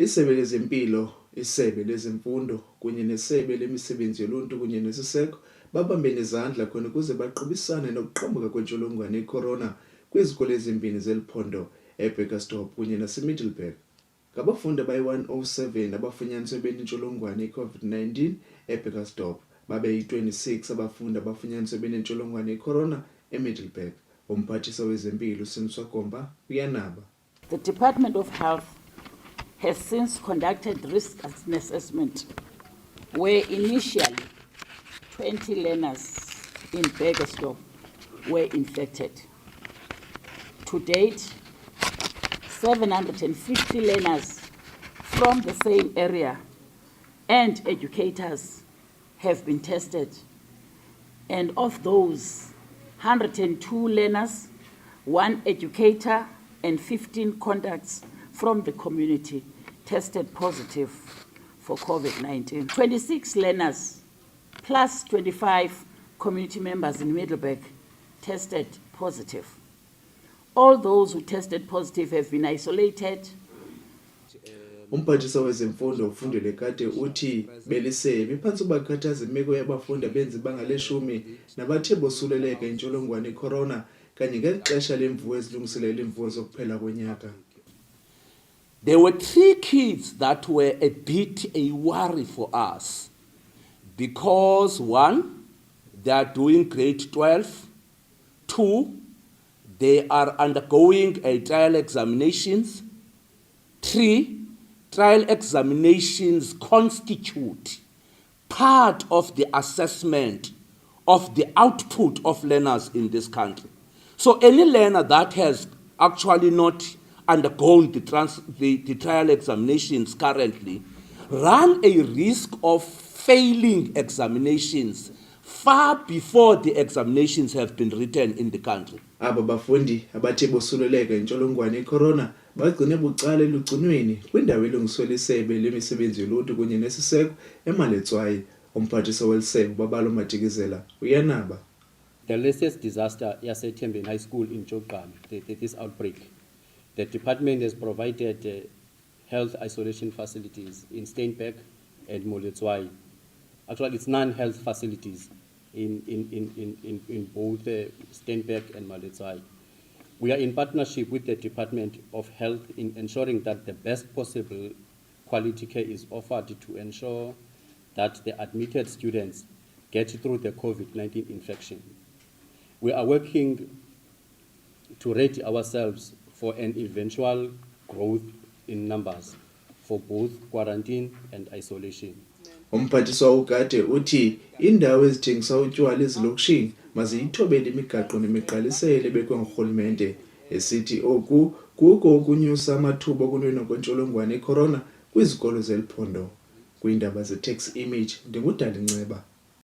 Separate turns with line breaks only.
Isebe lezempilo, isebe lezemfundo kunye nesebe lemisebenzi yoluntu kunye nesiseko babambene izandla khona ukuze baqhubisane nokuqhamuka kwentsholongwane i-corona kwizikolo ezimbini zeliphondo eBurgersdorp kunye naseMiddelburg. Ngabafundi abayi-107 abafunyaniswe benentsholongwane i-COVID-19 eBurgersdorp, babeyi-26 abafundi abafunyaniswe benentsholongwane i-corona eMiddelburg. Umphathiswa wezempilo uSiniswa Gomba uyanaba.
The Department of Health has since conducted risk assessment where initially 20 learners in Burgersdorp were infected. To date, 750 learners from the same area and educators have been tested. And of those, 102 learners, 1 educator, and 15 contacts from the community tested positive for COVID-19. 26 learners plus 25 community members in Middelburg tested positive. All those who tested positive have been isolated.
Umphathiswa wezemfundo uFundile Kade uthi belisebe phansi bakhathaza imeko yabafundi abenzi bangaleshumi nabathe bosuleleka intsholongwane i-corona kanye ngexesha lemvuwo ezilungiselela imvuwo zokuphela kwenyaka.
There were 3 kids that were a bit a worry for us because 1, they are doing grade 12, 2, they are undergoing a trial examinations, 3, trial examinations constitute part of the assessment of the output of learners in this country. So any learner that has actually not undergone the trial examinations currently run a risk of failing examinations far before the examinations have been written in the country.
Aba bafundi abathe bosuleleka intsholongwane i-corona bagcine bucala elugcinweni kwindawo elungiselwe isebe lemisebenzi yoluntu kunye nesiseko eMaletswayi. Umphathiswa welisebe Babalo Madikizela uyanaba.
The latest disaster yase-Thembeni High School in Chogqama, this outbreak, the department has provided health isolation facilities in Steenberg and Moletswayi. Actually, it's non-health facilities in both Steenberg and Moletswayi. We are in partnership with the Department of Health in ensuring that the best possible quality care is offered to ensure that the admitted students get through the COVID-19 infection. We are working to ready ourselves for an eventual growth in numbers for both quarantine and isolation.
Umphathiswa uKade uthi indawo ezithengisa utywala ezilokishini maziyithobele imigaqo nemigqaliselo ebekwe ngurhulumente, esithi oku kuko ukunyusa amathuba okunwenwa kwentsholongwane i-corona kwizikolo zeliphondo. Kwiindaba ze-Tax Image, ndinguDali Nceba.